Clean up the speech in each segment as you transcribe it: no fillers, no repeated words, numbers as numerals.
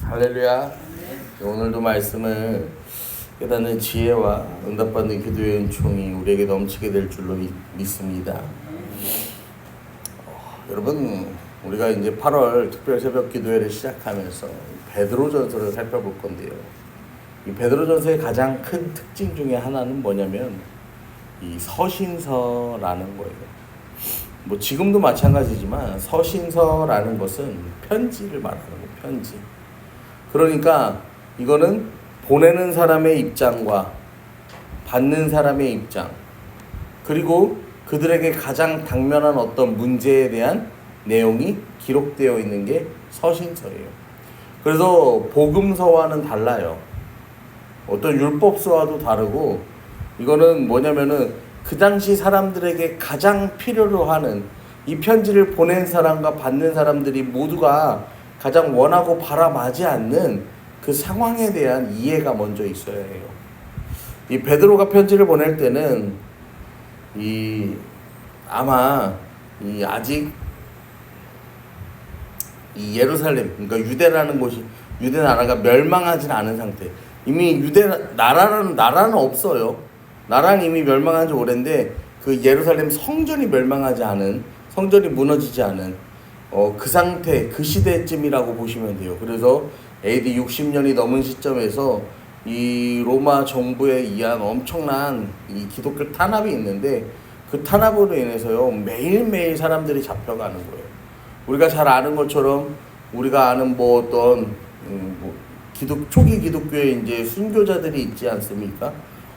할렐루야. 오늘도 말씀을 깨닫는 지혜와 응답받는 기도의 은총이 우리에게 넘치게 될 줄로 믿습니다. 여러분, 우리가 이제 8월 특별 새벽 기도회를 시작하면서 베드로전서를 살펴볼 건데요. 이 베드로전서의 가장 큰 특징 중에 하나는 뭐냐면 이 서신서라는 거예요. 뭐 지금도 마찬가지지만 서신서라는 것은 편지를 말하는 거예요. 편지. 그러니까 이거는 보내는 사람의 입장과 받는 사람의 입장, 그리고 그들에게 가장 당면한 어떤 문제에 대한 내용이 기록되어 있는 게 서신서예요. 그래서 복음서와는 달라요. 어떤 율법서와도 다르고, 이거는 뭐냐면은 그 당시 사람들에게 가장 필요로 하는, 이 편지를 보낸 사람과 받는 사람들이 모두가 가장 원하고 바라마지 않는 그 상황에 대한 이해가 먼저 있어야 해요. 이 베드로가 편지를 보낼 때는 아직 이 예루살렘, 그러니까 유대라는 곳이, 유대 나라가 멸망하진 않은 상태. 이미 유대 나라는 없어요. 나라는 이미 멸망한 지 오랜데 그 예루살렘 성전이 멸망하지 않은, 성전이 무너지지 않은 그 상태, 그 시대쯤이라고 보시면 돼요. 그래서 AD 60년이 넘은 시점에서 이 로마 정부에 의한 엄청난 이 기독교 탄압이 있는데, 그 탄압으로 인해서요 매일매일 사람들이 잡혀가는 거예요. 우리가 잘 아는 것처럼, 우리가 아는 초기 기독교에 이제 순교자들이 있지 않습니까?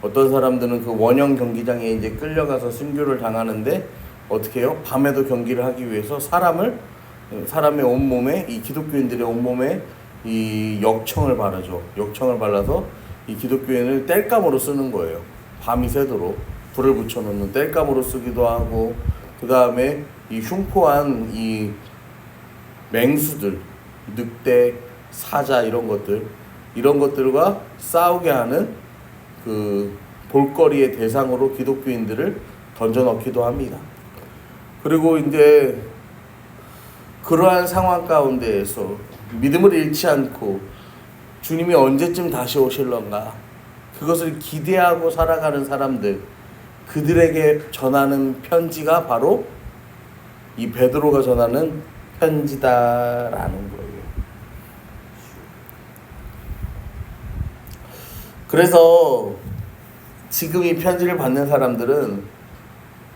어떤 사람들은 그 원형 경기장에 이제 끌려가서 순교를 당하는데 어떻게 해요? 밤에도 경기를 하기 위해서 사람의 온몸에, 이 기독교인들의 온몸에 이 역청을 바르죠. 역청을 발라서 이 기독교인을 땔감으로 쓰는 거예요. 밤이 새도록 불을 붙여놓는 땔감으로 쓰기도 하고, 그 다음에 이 흉포한 이 맹수들, 늑대, 사자 이런 것들과 싸우게 하는 그 볼거리의 대상으로 기독교인들을 던져넣기도 합니다. 그리고 이제 그러한 상황 가운데에서 믿음을 잃지 않고 주님이 언제쯤 다시 오실런가, 그것을 기대하고 살아가는 사람들, 그들에게 전하는 편지가 바로 이 베드로가 전하는 편지다라는 거예요. 그래서 지금 이 편지를 받는 사람들은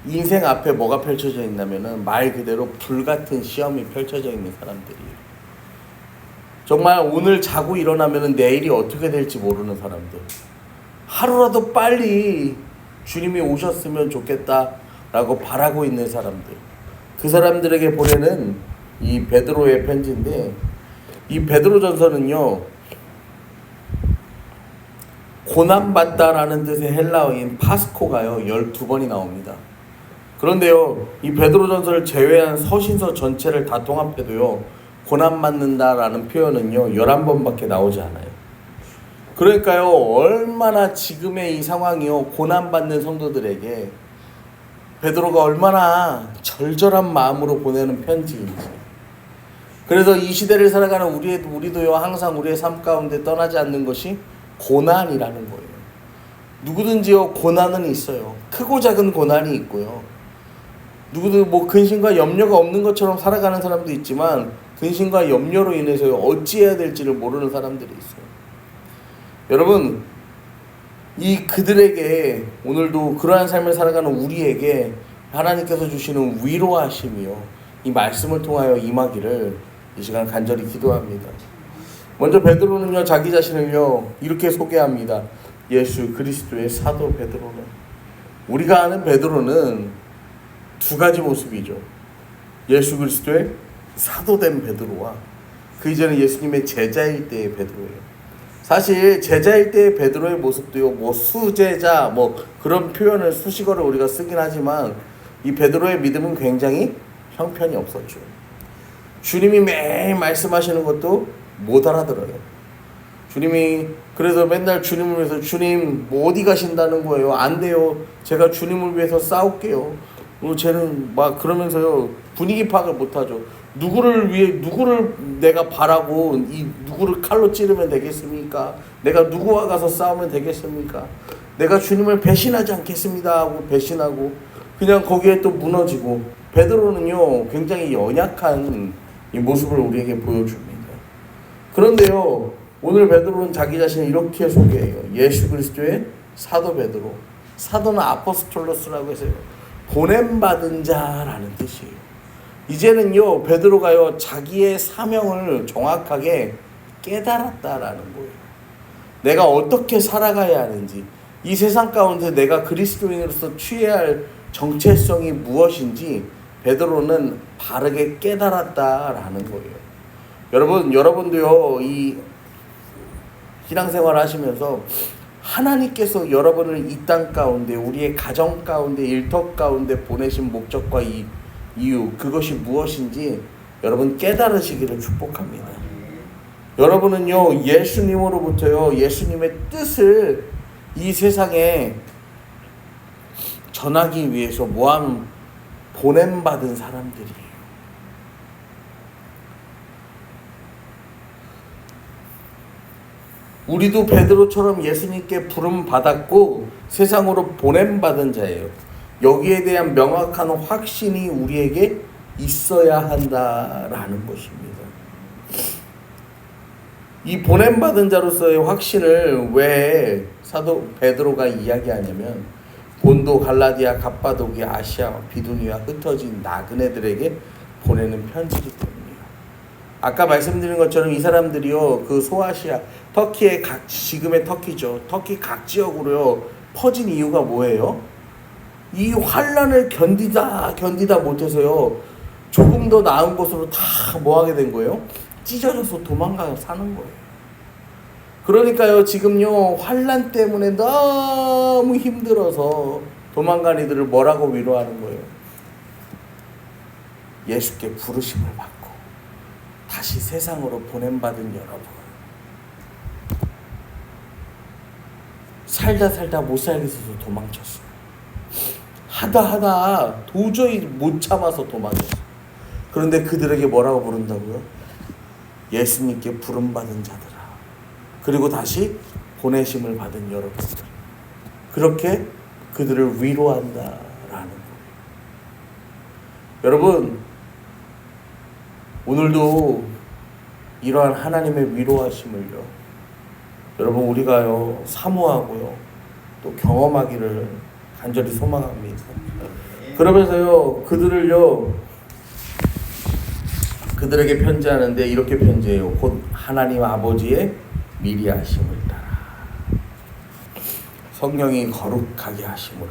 인생 앞에 뭐가 펼쳐져 있냐면은 말 그대로 불같은 시험이 펼쳐져 있는 사람들이에요. 정말 오늘 자고 일어나면은 내일이 어떻게 될지 모르는 사람들, 하루라도 빨리 주님이 오셨으면 좋겠다라고 바라고 있는 사람들, 그 사람들에게 보내는 이 베드로의 편지인데, 이 베드로전서는요 고난받다라는 뜻의 헬라어인 파스코가요 12번이 나옵니다. 그런데요 이 베드로전서를 제외한 서신서 전체를 다 통합해도요 고난받는다라는 표현은요 11번밖에 나오지 않아요. 그러니까요 얼마나 지금의 이 상황이요 고난받는 성도들에게 베드로가 얼마나 절절한 마음으로 보내는 편지인지. 그래서 이 시대를 살아가는 우리도요 항상 우리의 삶 가운데 떠나지 않는 것이 고난이라는 거예요. 누구든지요 고난은 있어요. 크고 작은 고난이 있고요. 누구도 근심과 염려가 없는 것처럼 살아가는 사람도 있지만, 근심과 염려로 인해서 어찌해야 될지를 모르는 사람들이 있어요. 여러분, 그들에게 오늘도 그러한 삶을 살아가는 우리에게 하나님께서 주시는 위로하심이요 이 말씀을 통하여 임하기를 이 시간 간절히 기도합니다. 먼저 베드로는요 자기 자신을요 이렇게 소개합니다. 예수 그리스도의 사도 베드로는. 우리가 아는 베드로는 두 가지 모습이죠. 예수 그리스도의 사도된 베드로와 그 이전에 예수님의 제자일 때의 베드로예요. 사실 제자일 때의 베드로의 모습도요 수제자 그런 표현을 수식어를 우리가 쓰긴 하지만, 이 베드로의 믿음은 굉장히 형편이 없었죠. 주님이 매일 말씀하시는 것도 못 알아들어요. 주님이 그래서 맨날 주님을 위해서, 주님 어디 가신다는 거예요? 안 돼요. 제가 주님을 위해서 싸울게요. 쟤는 그러면서요 분위기 파악을 못하죠. 누구를 내가 바라고 누구를 칼로 찌르면 되겠습니까? 내가 누구와 가서 싸우면 되겠습니까? 내가 주님을 배신하지 않겠습니다 하고 배신하고 그냥 거기에 또 무너지고, 베드로는요 굉장히 연약한 이 모습을 우리에게 보여줍니다. 그런데요 오늘 베드로는 자기 자신을 이렇게 소개해요. 예수 그리스도의 사도 베드로, 사도는 아포스톨로스라고 해서요 보냄받은 자라는 뜻이에요. 이제는요 베드로가요 자기의 사명을 정확하게 깨달았다라는 거예요. 내가 어떻게 살아가야 하는지, 이 세상 가운데 내가 그리스도인으로서 취해야 할 정체성이 무엇인지 베드로는 바르게 깨달았다라는 거예요. 여러분도요 이 신앙생활 하시면서 하나님께서 여러분을 이 땅 가운데, 우리의 가정 가운데, 일터 가운데 보내신 목적과 이 이유, 그것이 무엇인지 여러분 깨달으시기를 축복합니다. 여러분은요 예수님으로부터요 예수님의 뜻을 이 세상에 전하기 위해서 모함 보냄받은 사람들이에요. 우리도 베드로처럼 예수님께 부름 받았고 세상으로 보냄받은 자예요. 여기에 대한 명확한 확신이 우리에게 있어야 한다라는 것입니다. 이 보냄받은 자로서의 확신을 왜 사도 베드로가 이야기하냐면, 본도, 갈라디아, 갑바도기아, 아시아, 비두니아, 흩어진 나그네들에게 보내는 편지이기 때문이에요. 아까 말씀드린 것처럼 이 사람들이요 그 소아시아, 터키의 지금의 터키죠, 터키 각 지역으로요 퍼진 이유가 뭐예요? 이 환란을 견디다 못해서요 조금 더 나은 곳으로 다 뭐하게 된 거예요? 찢어져서 도망가서 사는 거예요. 그러니까요 지금요 환란 때문에 너무 힘들어서 도망간 이들을 뭐라고 위로하는 거예요? 예수께 부르심을 받고 다시 세상으로 보냄받은 여러분, 살다 못 살겠어서 도망쳤어요. 하다 도저히 못 참아서 도망쳤어요. 그런데 그들에게 뭐라고 부른다고요? 예수님께 부름받은 자들아, 그리고 다시 보내심을 받은 여러분들, 그렇게 그들을 위로한다라는 거예요. 여러분 오늘도 이러한 하나님의 위로하심을요 여러분 우리가요 사모하고요 또 경험하기를 간절히 소망합니다. 그러면서요 그들에게 편지하는데 이렇게 편지해요. 곧 하나님 아버지의 미리 하심을 따라 성령이 거룩하게 하심으로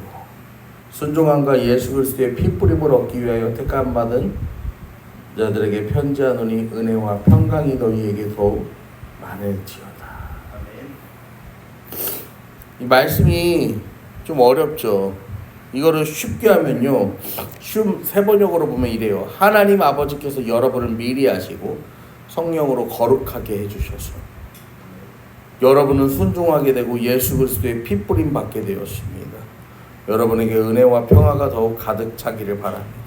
순종함과 예수 그리스도의 피뿌림을 얻기 위하여 택함 받은 자들에게 편지하노니 은혜와 평강이 너희에게 더욱 많을지어다. 이 말씀이 좀 어렵죠. 이거를 쉽게 하면요 쉬운 세번역으로 보면 이래요. 하나님 아버지께서 여러분을 미리 하시고 성령으로 거룩하게 해주셔서 여러분은 순종하게 되고 예수 그리스도의 피뿌림 받게 되었습니다. 여러분에게 은혜와 평화가 더욱 가득 차기를 바랍니다.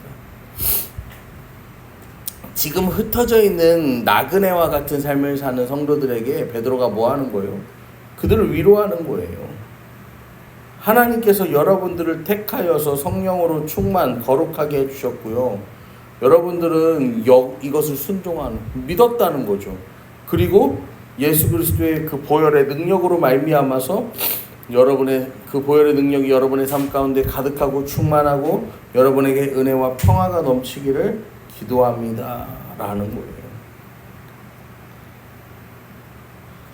지금 흩어져 있는 나그네와 같은 삶을 사는 성도들에게 베드로가 뭐 하는 거예요? 그들을 위로하는 거예요. 하나님께서 여러분들을 택하여서 성령으로 충만 거룩하게 해주셨고요. 여러분들은 이것을 믿었다는 거죠. 그리고 예수 그리스도의 그 보혈의 능력으로 말미암아서 여러분의 그 보혈의 능력이 여러분의 삶 가운데 가득하고 충만하고 여러분에게 은혜와 평화가 넘치기를 기도합니다 라는 거예요.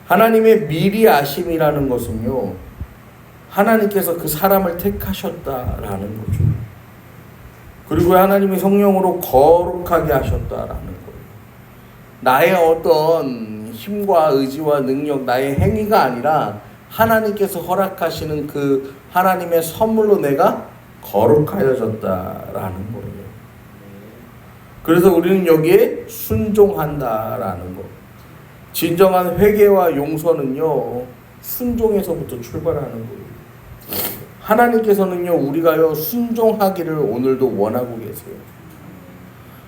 하나님의 미리 아심이라는 것은요 하나님께서 그 사람을 택하셨다라는 거죠. 그리고 하나님이 성령으로 거룩하게 하셨다라는 거예요. 나의 어떤 힘과 의지와 능력, 나의 행위가 아니라 하나님께서 허락하시는 그 하나님의 선물로 내가 거룩하여졌다라는 거예요. 그래서 우리는 여기에 순종한다라는 거. 진정한 회개와 용서는요 순종에서부터 출발하는 거예요. 하나님께서는요 우리가요 순종하기를 오늘도 원하고 계세요.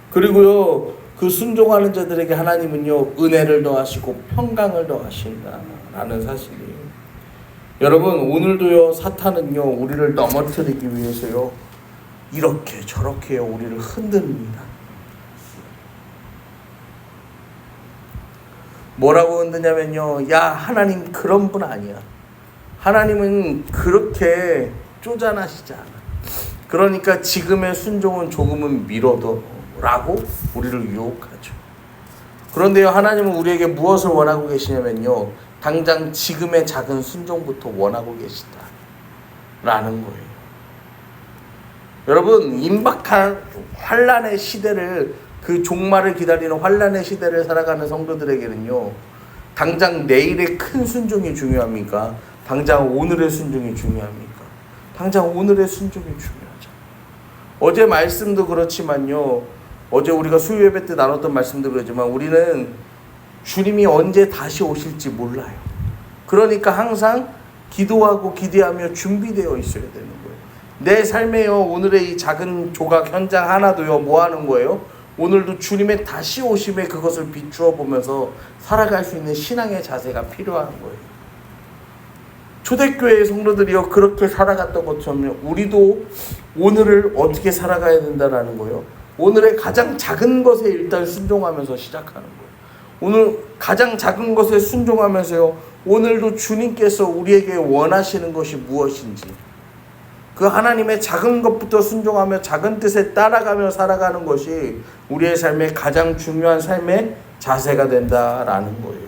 그리고요 그 순종하는 자들에게 하나님은요 은혜를 더하시고 평강을 더하신다라는 사실이에요. 여러분 오늘도요 사탄은요 우리를 넘어뜨리기 위해서요 이렇게 저렇게요 우리를 흔듭니다. 뭐라고 흔드냐면요, 야 하나님 그런 분 아니야. 하나님은 그렇게 쪼잔하시지 않아. 그러니까 지금의 순종은 조금은 미뤄둬라고 우리를 유혹하죠. 그런데요 하나님은 우리에게 무엇을 원하고 계시냐면요 당장 지금의 작은 순종부터 원하고 계시다라는 거예요. 여러분 임박한 환난의 시대를, 그 종말을 기다리는 환난의 시대를 살아가는 성도들에게는요 당장 내일의 큰 순종이 중요합니까? 당장 오늘의 순종이 중요합니까? 당장 오늘의 순종이 중요하죠. 어제 말씀도 그렇지만요, 어제 우리가 수요 예배 때 나눴던 말씀도 그렇지만 우리는 주님이 언제 다시 오실지 몰라요. 그러니까 항상 기도하고 기대하며 준비되어 있어야 되는 거예요. 내 삶에요 오늘의 이 작은 조각 현장 하나도요 뭐 하는 거예요? 오늘도 주님의 다시 오심에 그것을 비추어 보면서 살아갈 수 있는 신앙의 자세가 필요한 거예요. 초대교회의 성도들이요 그렇게 살아갔던 것처럼 우리도 오늘을 어떻게 살아가야 된다라는 거예요. 오늘의 가장 작은 것에 일단 순종하면서 시작하는 거예요. 오늘 가장 작은 것에 순종하면서요 오늘도 주님께서 우리에게 원하시는 것이 무엇인지 그 하나님의 작은 것부터 순종하며 작은 뜻에 따라가며 살아가는 것이 우리의 삶의 가장 중요한 삶의 자세가 된다라는 거예요.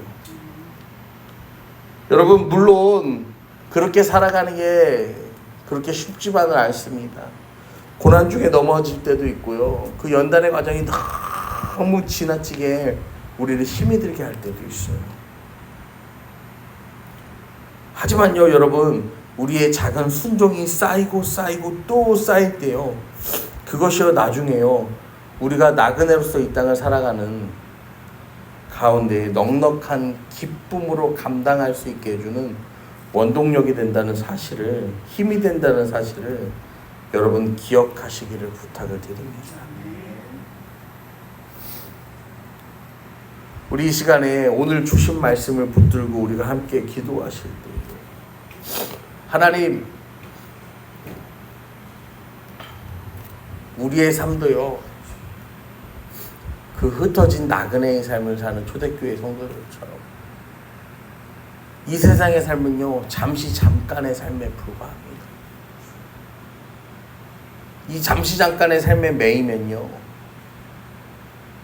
여러분 물론 그렇게 살아가는 게 그렇게 쉽지만은 않습니다. 고난 중에 넘어질 때도 있고요. 그 연단의 과정이 너무 지나치게 우리를 힘이 들게 할 때도 있어요. 하지만요 여러분 우리의 작은 순종이 쌓이고 또 쌓일 때요 그것이요 나중에요 우리가 나그네로서 이 땅을 살아가는 가운데 넉넉한 기쁨으로 감당할 수 있게 해주는 원동력이 된다는 사실을, 힘이 된다는 사실을 여러분 기억하시기를 부탁을 드립니다. 우리 이 시간에 오늘 주신 말씀을 붙들고 우리가 함께 기도하실 때 하나님 우리의 삶도요 그 흩어진 나그네의 삶을 사는 초대교회 성도들처럼 이 세상의 삶은요 잠깐의 삶에 불과합니다. 이 잠깐의 삶에 매이면요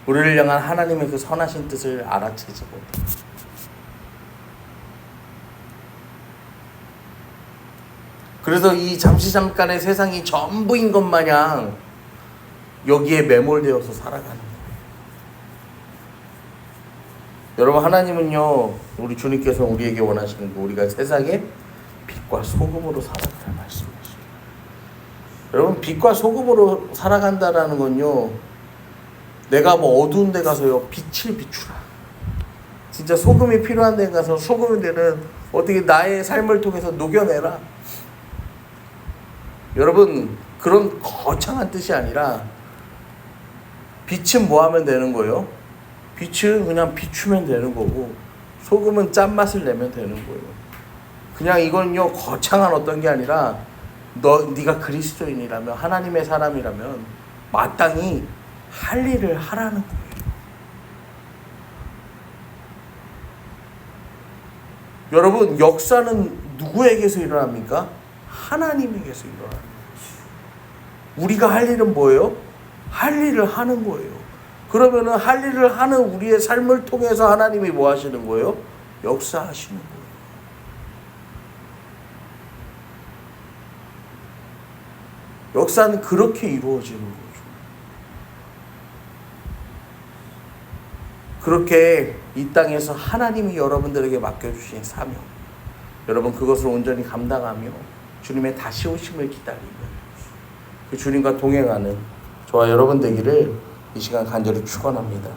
우리를 향한 하나님의 그 선하신 뜻을 알아채지 못합니다. 그래서 이 잠깐의 세상이 전부인 것 마냥 여기에 매몰되어서 살아가는 거예요. 여러분 하나님은요 우리 주님께서 우리에게 원하시는 거 우리가 세상에 빛과 소금으로 살아가는 말씀이시죠. 여러분 빛과 소금으로 살아간다라는 건요 내가 뭐 어두운 데 가서요 빛을 비추라. 진짜 소금이 필요한 데 가서 소금이 되는 어떻게 나의 삶을 통해서 녹여내라. 여러분 그런 거창한 뜻이 아니라 빛은 뭐 하면 되는 거예요? 빛은 그냥 비추면 되는 거고 소금은 짠맛을 내면 되는 거예요. 그냥 이건요 거창한 어떤 게 아니라 네가 그리스도인이라면 하나님의 사람이라면 마땅히 할 일을 하라는 거예요. 여러분 역사는 누구에게서 일어납니까? 하나님에게서 일어나는 거예요. 우리가 할 일은 뭐예요? 할 일을 하는 거예요. 그러면은 할 일을 하는 우리의 삶을 통해서 하나님이 뭐 하시는 거예요? 역사하시는 거예요. 역사는 그렇게 이루어지는 거죠. 그렇게 이 땅에서 하나님이 여러분들에게 맡겨주신 사명, 여러분 그것을 온전히 감당하며 주님의 다시 오심을 기다리며 그 주님과 동행하는 저와 여러분 되기를 이 시간 간절히 축원합니다.